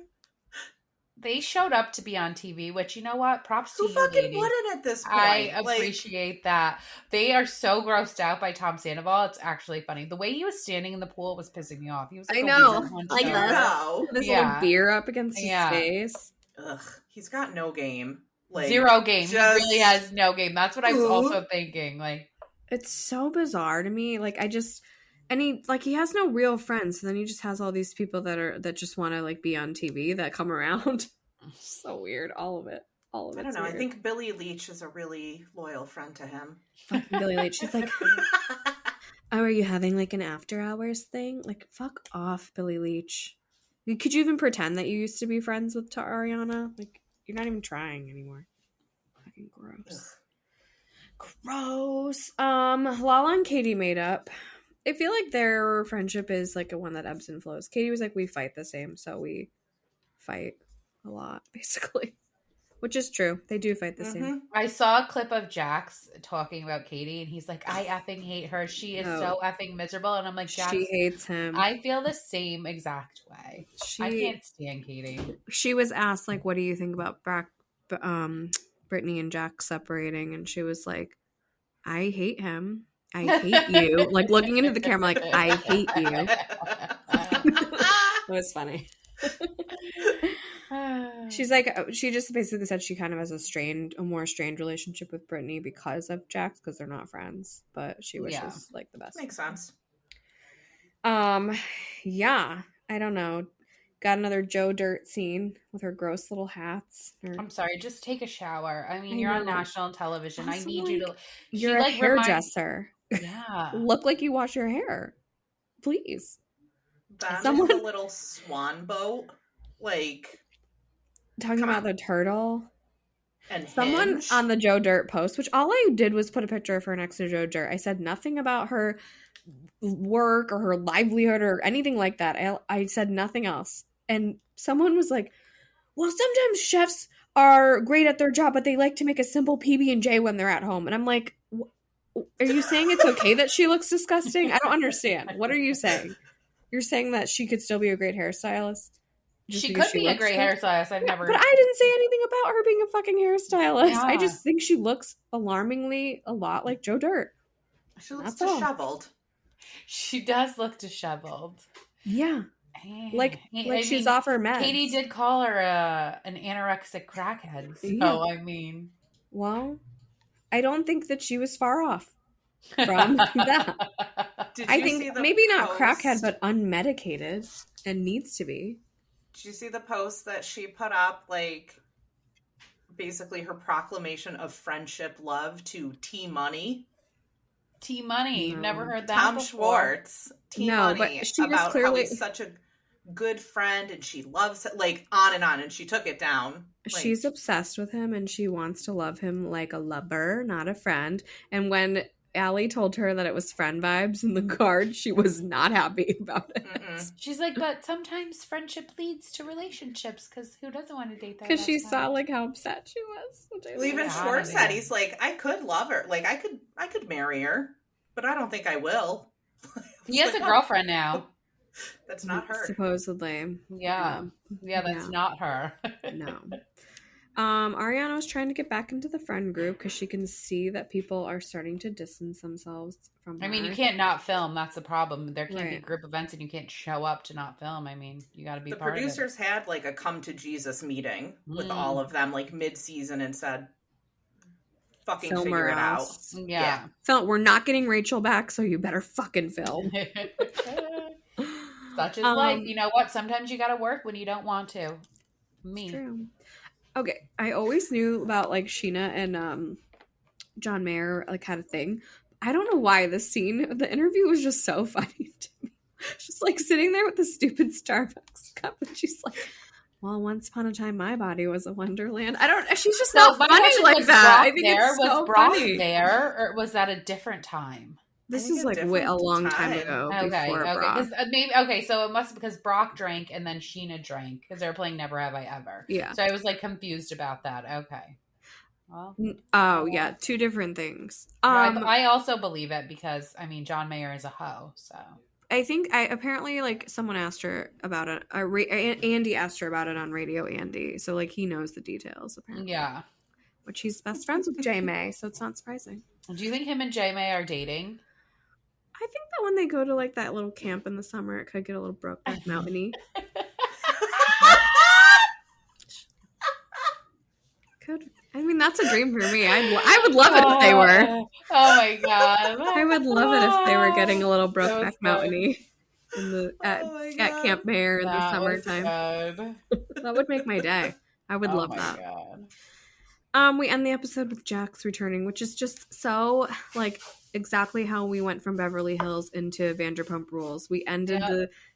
They showed up to be on TV, which, you know what? Props to you, Who fucking ladies. wouldn't at this point? I appreciate that. They are so grossed out by Tom Sandoval. It's actually funny. The way he was standing in the pool was pissing me off. He was like, I know. Like this little beer up against his face. Ugh, he's got no game. Like, zero game. He really has no game. That's what I was also thinking. Like, it's so bizarre to me. Like, he has no real friends. So then he just has all these people that just want to like be on TV that come around. So weird. All of it. I don't know. Weird. I think Billie Leach is a really loyal friend to him. Fucking Billie Leach. She's like, oh, are you having like an after hours thing? Like, fuck off, Billie Leach. Could you even pretend that you used to be friends with Ariana? Like, you're not even trying anymore. Fucking gross. Ugh. Gross. Lala and Katie made up. I feel like their friendship is like a one that ebbs and flows. Katie was like, we fight the same, so we fight a lot, basically. Which is true. They do fight the same. I saw a clip of Jax talking about Katie, and he's like, I effing hate her. She is so effing miserable. And I'm like, Jax, she hates him. I feel the same exact way. I can't stand Katie. She was asked, like, what do you think about Brittany and Jax separating? And she was like, I hate him. I hate you. Like, looking into the camera, like, I hate you. It was funny. She's like, she just basically said she kind of has a more strained relationship with Brittany because of Jax, because they're not friends, but she wishes like the best. Makes sense. Yeah, I don't know. Got another Joe Dirt scene with her gross little hats. I'm sorry, just take a shower. I mean, you're on national television. Also, I need you to. You're a hairdresser. Yeah, look like you wash your hair, please. Someone a little swan boat, like talking about the turtle. And someone Hinge. On the Joe Dirt post, which all I did was put a picture of her next to Joe Dirt. I said nothing about her work or her livelihood or anything like that. I said nothing else. And someone was like, well, sometimes chefs are great at their job, but they like to make a simple PB&J when they're at home. And I'm like, are you saying it's okay that she looks disgusting? I don't understand. What are you saying? You're saying that she could still be a great hairstylist? She could be a great hairstylist. I've never. But I didn't say anything about her being a fucking hairstylist. Yeah. I just think she looks alarmingly a lot like Joe Dirt. She looks disheveled. She does look disheveled. Yeah. Like she's off her meds. Katie did call her an anorexic crackhead. So, yeah. I mean. Well, I don't think that she was far off from that. I think maybe not crackhead, but unmedicated and needs to be. Did you see the post that she put up, like, basically her proclamation of friendship love to T-Money? T-Money. No. Never heard that Tom before. Schwartz, T-Money, but she about clearly... how he's such a good friend and she loves it, like, on, and she took it down. Like, she's obsessed with him and she wants to love him like a lover, not a friend. And when Allie told her that it was friend vibes in the card, she was not happy about it. She's like, but sometimes friendship leads to relationships, because who doesn't want to date that? Because she saw like how upset she was. Well, even Schwartz said, he's like, I could love her, like I could marry her, but I don't think I will. He has a girlfriend now. That's not her. Supposedly. Yeah, that's not her. No. Ariana was trying to get back into the friend group because she can see that people are starting to distance themselves from her. I mean, you can't not film. That's the problem. There can't be group events and you can't show up to not film. I mean, you got to be part of it. The producers had like a come to Jesus meeting with all of them, like mid-season, and said, fucking film figure it out. Yeah. Phil, we're not getting Rachel back, so you better fucking film. Such is life. You know what? Sometimes you got to work when you don't want to. Me. True. Okay, I always knew about like Sheena and John Mayer like had a thing. I don't know why this scene, the interview was just so funny to me. She's like sitting there with the stupid Starbucks cup, and she's like, "Well, once upon a time, my body was a wonderland." I don't. She's just not funny like that. I think it's so funny. There, or was that a different time? This is like a long time ago. Okay, before Brock. Maybe so it must because Brock drank and then Sheena drank because they were playing Never Have I Ever. Yeah. So I was like confused about that. Okay. Well, yeah, two different things. I also believe it because I mean John Mayer is a hoe. So I think apparently like someone asked her about it. Andy asked her about it on Radio Andy, so like he knows the details apparently. Yeah. Which he's best friends with J May, so it's not surprising. Do you think him and J May are dating? I think that when they go to like that little camp in the summer, it could get a little Brokeback Mountain-y. Could. I mean, that's a dream for me. I would love it if they were. Oh my god! I would love it if they were getting a little Brokeback Mountain-y at Camp Mayor in the summertime. That would make my day. I would love that. God. We end the episode with Jax returning, which is just so like exactly how we went from Beverly Hills into Vanderpump Rules. We ended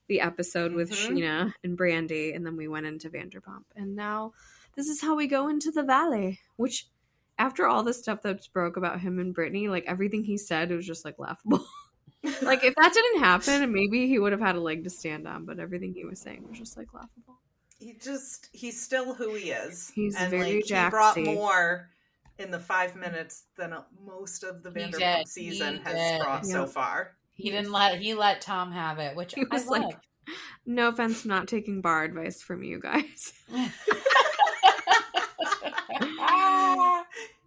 the episode with Sheena and Brandy, and then we went into Vanderpump. And now this is how we go into the Valley, which after all the stuff that's broke about him and Brittany, like everything he said was just like laughable. Like if that didn't happen, maybe he would have had a leg to stand on, but everything he was saying was just like laughable. He's still who he is. He's and very like, he brought more in the 5 minutes than most of the Vanderpump season has brought so far. He let Tom have it, which he was like, no offense, not taking bar advice from you guys.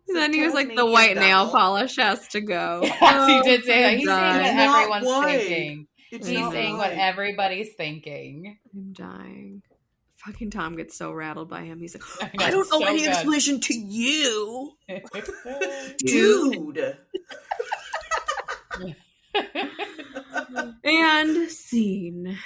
Then he was like, the white nail polish has to go. Yes, he did say that. He's saying what everyone's thinking. He's saying what everybody's thinking. I'm dying. Fucking Tom gets so rattled by him. He's like, I don't owe any explanation to you. Dude. And scene.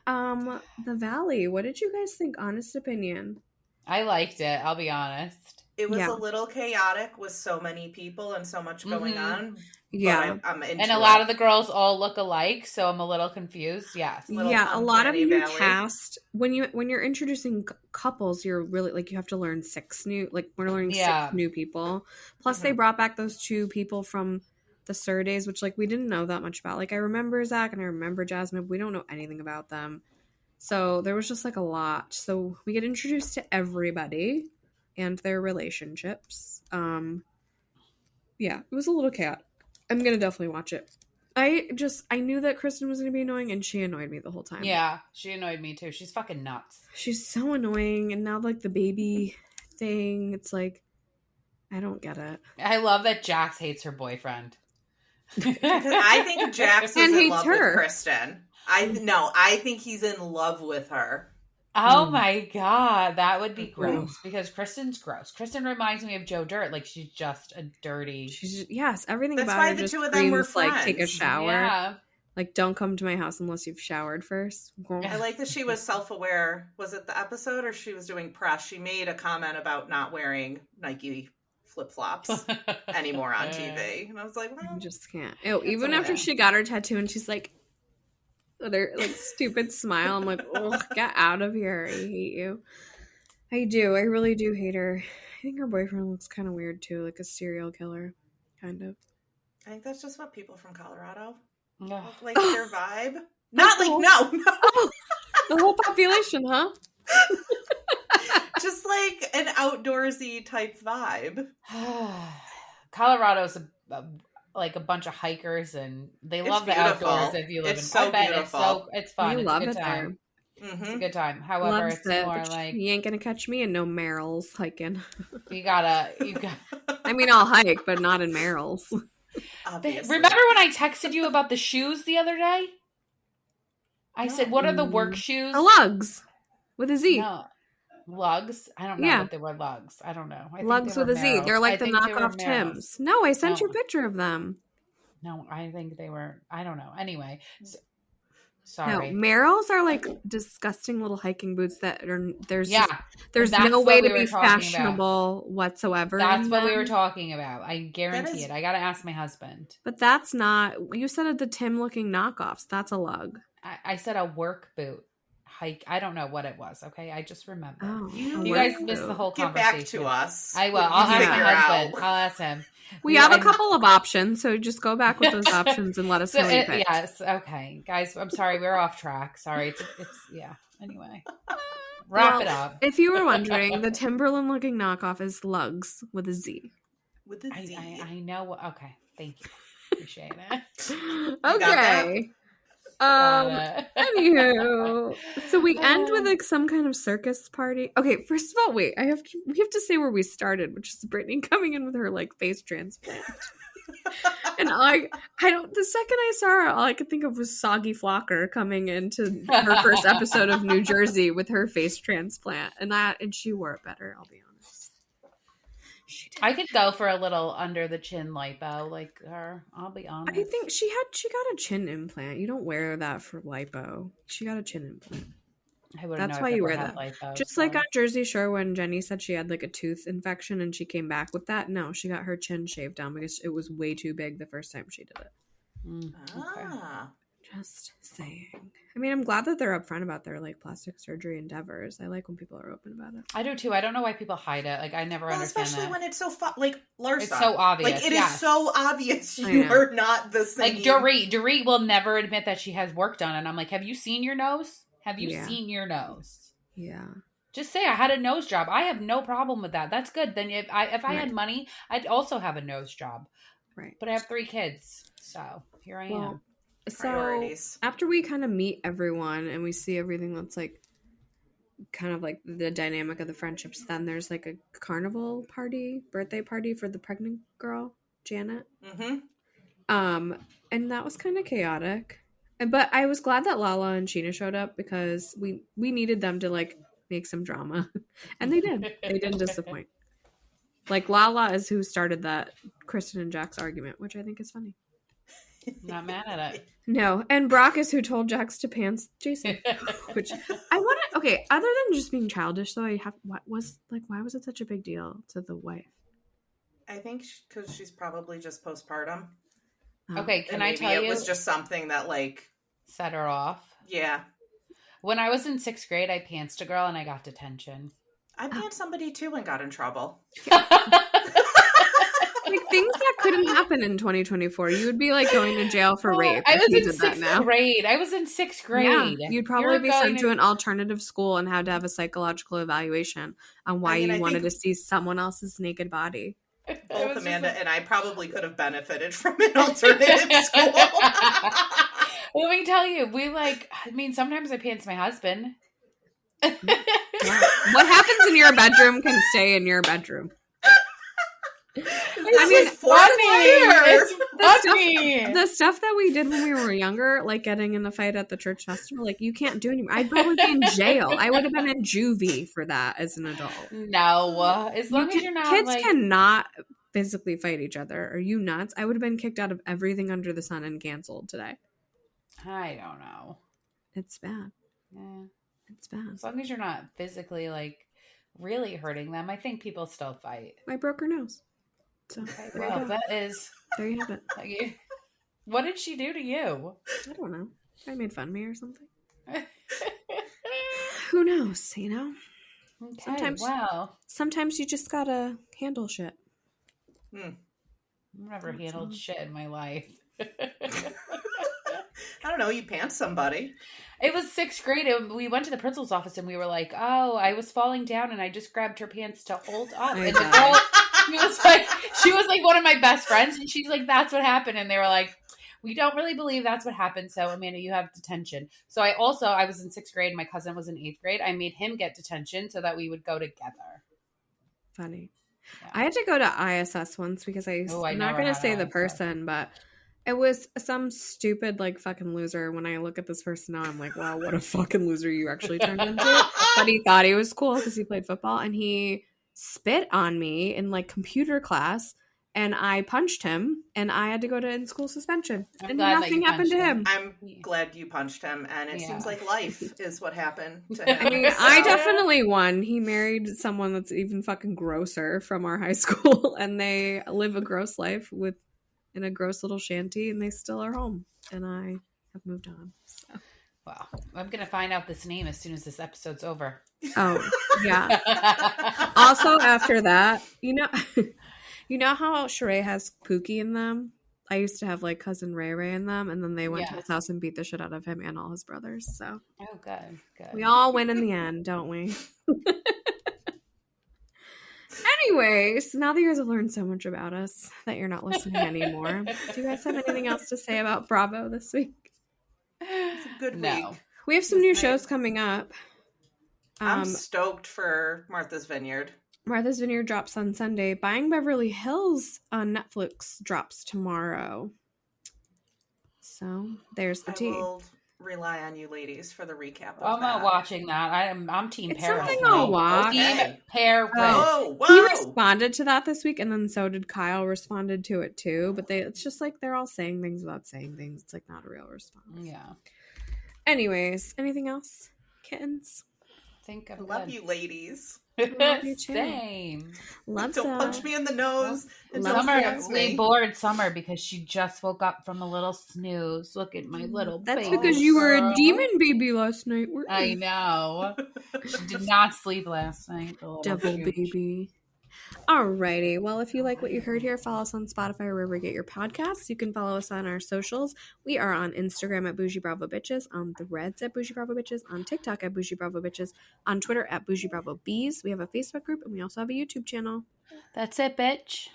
The Valley. What did you guys think? Honest opinion. I liked it. I'll be honest. It was a little chaotic with so many people and so much going on. Yeah. I'm into and a lot of the girls all look alike, so I'm a little confused. Yes. A lot of you cast when you're introducing couples, you're really like you have to learn we're learning 6 new people. Plus they brought back those 2 people from the Sur days, which like we didn't know that much about. Like I remember Zach and I remember Jasmine. We don't know anything about them. So there was just like a lot. So we get introduced to everybody and their relationships. It was a little chaotic. I'm gonna definitely watch it. I knew that Kristen was gonna be annoying, and she annoyed me the whole time. Yeah, she annoyed me too. She's fucking nuts. She's so annoying, and now like the baby thing, it's like I don't get it. I love that Jax hates her boyfriend. I think Jax is in love with Kristen. I think he's in love with her. Oh my god, that would be gross because Kristen's gross. Kristen reminds me of Joe Dirt, like she's just a dirty. Everything That's about why her the just 2 of them were screams, like friends. take a shower. Yeah. Like, don't come to my house unless you've showered first. I like that she was self-aware. Was it the episode or she was doing press? She made a comment about not wearing Nike flip-flops anymore on TV. And I was like, well, I just can't. Ew, even after she got her tattoo and she's like, with her like stupid smile, I'm like, oh, get out of here. I hate you. I do. I really do hate her. I think her boyfriend looks kind of weird too, like a serial killer, kind of. I think that's just what people from Colorado look like their vibe. Not like, no. Oh, the whole population, huh? Just like an outdoorsy type vibe. Colorado's like a bunch of hikers, and they love the outdoors. If you live in, so beautiful. It's fun. We it's love a good it time. Mm-hmm. It's a good time. However, Loves it's it, more like you ain't gonna catch me in no Merrill's hiking. you got. I mean, I'll hike, but not in Merrill's. Obviously. Remember when I texted you about the shoes the other day? I said, "What are the work shoes?" The lugs with a Z. No. Lugs? I don't know if they were lugs. I don't know. I Lugs with a Z. They're like the knockoff Timbs. No, I sent you a picture of them. No, I think they were. I don't know. Anyway, sorry. No, Merrill's are like disgusting little hiking boots that are there's that's no way to we be fashionable whatsoever. That's what we were talking about. I guarantee it. I got to ask my husband. But that's not. You said the Tim looking knockoffs. That's a lug. I said a work boot. Hike. I don't know what it was. Okay, I just remember. Oh, you guys missed the whole conversation. conversation. Get back to us. I will. I'll ask my husband. I'll ask him. We have a couple of options, so just go back with those options and let us know. Yes. Okay, guys. I'm sorry. We're off track. Sorry. It's yeah. Anyway, wrap it up. If you were wondering, the Timberland looking knockoff is lugs with a Z. With a Z. I know. Okay. Thank you. Appreciate it. Okay. Anywho, so we end with like some kind of circus party. Okay, first of all, wait, we have to say where we started, which is Brittany coming in with her like face transplant. And I don't. The second I saw her, all I could think of was Soggy Flocker coming into her first episode of New Jersey with her face transplant, and she wore it better. I'll be honest. I could go for a little under the chin lipo like her. I'll be honest. I think she got a chin implant. You don't wear that for lipo. She got a chin implant. That's why you wear that. Lipo, just like on Jersey Shore when Jenny said she had like a tooth infection and she came back with that. No, she got her chin shaved down because it was way too big the first time she did it. Okay. Just saying. I mean, I'm glad that they're upfront about their like plastic surgery endeavors. I like when people are open about it. I do too. I don't know why people hide it. Like I never understand especially that. when it's so like Larsa. It's so obvious. Like it is so obvious you are not the same. Like Dorit will never admit that she has work done, and I'm like, have you seen your nose? Have you seen your nose? Yeah. Just say I had a nose job. I have no problem with that. That's good. Then if I had money, I'd also have a nose job. Right. But I have 3 kids, so here I am. So after we kind of meet everyone and we see everything that's like kind of like the dynamic of the friendships, then there's like a carnival birthday party for the pregnant girl, Janet. Mm-hmm. And that was kind of chaotic. But I was glad that Lala and Sheena showed up because we needed them to like make some drama. And they did. They didn't disappoint. Like Lala is who started that Kristen and Jax argument, which I think is funny. Not mad at it. No, and Brock is who told Jax to pants Jason. Which I want to. Okay, other than just being childish, though, why was it such a big deal to the wife? I think because she's probably just postpartum. Okay, can I tell you? It was just something that like set her off. Yeah. When I was in 6th grade, I pantsed a girl and I got detention. I pantsed somebody too and got in trouble. Like things that couldn't happen in 2024. You would be like going to jail for rape. I was in 6th grade. I was in 6th grade. Yeah, you'd probably be sent to an alternative school and have to have a psychological evaluation on why you wanted to see someone else's naked body. Both Amanda and I probably could have benefited from an alternative school. Let me tell you, sometimes I pants my husband. What happens in your bedroom can stay in your bedroom. I mean, the stuff that we did when we were younger, like getting in a fight at the church festival, like you can't do anymore. I'd probably be in jail. I would have been in juvie for that as an adult. No, as long as you're not. Kids cannot physically fight each other. Are you nuts? I would have been kicked out of everything under the sun and canceled today. I don't know. It's bad. Yeah. It's bad. As long as you're not physically, like, really hurting them, I think people still fight. I broke her nose. So, well, that is... There you have it. What did she do to you? I don't know. I made fun of me or something. Who knows, you know? Okay, sometimes you just gotta handle shit. I've never handled shit in my life. I don't know. You pants somebody. It was 6th grade. And we went to the principal's office and we were like, oh, I was falling down and I just grabbed her pants to hold up. And the girl, she was like one of my best friends. And she's like, that's what happened. And they were like, we don't really believe that's what happened. So, Amanda, you have detention. So I was in 6th grade. My cousin was in 8th grade. I made him get detention so that we would go together. Funny. Yeah. I had to go to ISS once because I'm not going to say the person, but it was some stupid, like, fucking loser. When I look at this person now, I'm like, wow, what a fucking loser you actually turned into. But he thought he was cool because he played football, and he spit on me in, like, computer class, and I punched him, and I had to go to in-school suspension. And nothing happened to him. I'm glad you punched him, and it seems like life is what happened to him. I mean, I definitely won. He married someone that's even fucking grosser from our high school, and they live a gross life in a gross little shanty, and they still are home, and I have moved on. So. Wow. I'm going to find out this name as soon as this episode's over. Oh, yeah. Also, after that, you know how Sheree has Pookie in them? I used to have, like, cousin Ray Ray in them, and then they went to his house and beat the shit out of him and all his brothers, so. Oh, good. We all win in the end, don't we? Anyways, now that you guys have learned so much about us that you're not listening anymore, do you guys have anything else to say about Bravo this week? It's a good week. We have some new shows coming up. I'm stoked for Martha's Vineyard. Martha's Vineyard drops on Sunday. Buying Beverly Hills on Netflix drops tomorrow. So there's the tea. Will rely on you ladies for the recap of I'm not watching that. I'm Team it's Paris. Something I'll watch. Team Paris. Oh, whoa. He responded to that this week, and then so did Kyle. Responded to it too, but it's just like they're all saying things without saying things. It's like not a real response. Yeah. Anyways, anything else, kittens? I love you, ladies. Love you too. Same. Love Don't punch me in the nose. We bored Summer because she just woke up from a little snooze. Look at my little That's baby. because you were a demon baby last night. I know. She did not sleep last night. Double baby. Alrighty. Well, if you like what you heard here, follow us on Spotify or wherever you get your podcasts. You can follow us on our socials. We are on Instagram at Boujee Bravo Bitches, on Threads at Boujee Bravo Bitches, on TikTok at Boujee Bravo Bitches, on Twitter at Boujee Bravo Bees. We have a Facebook group, and we also have a YouTube channel. That's it, bitch.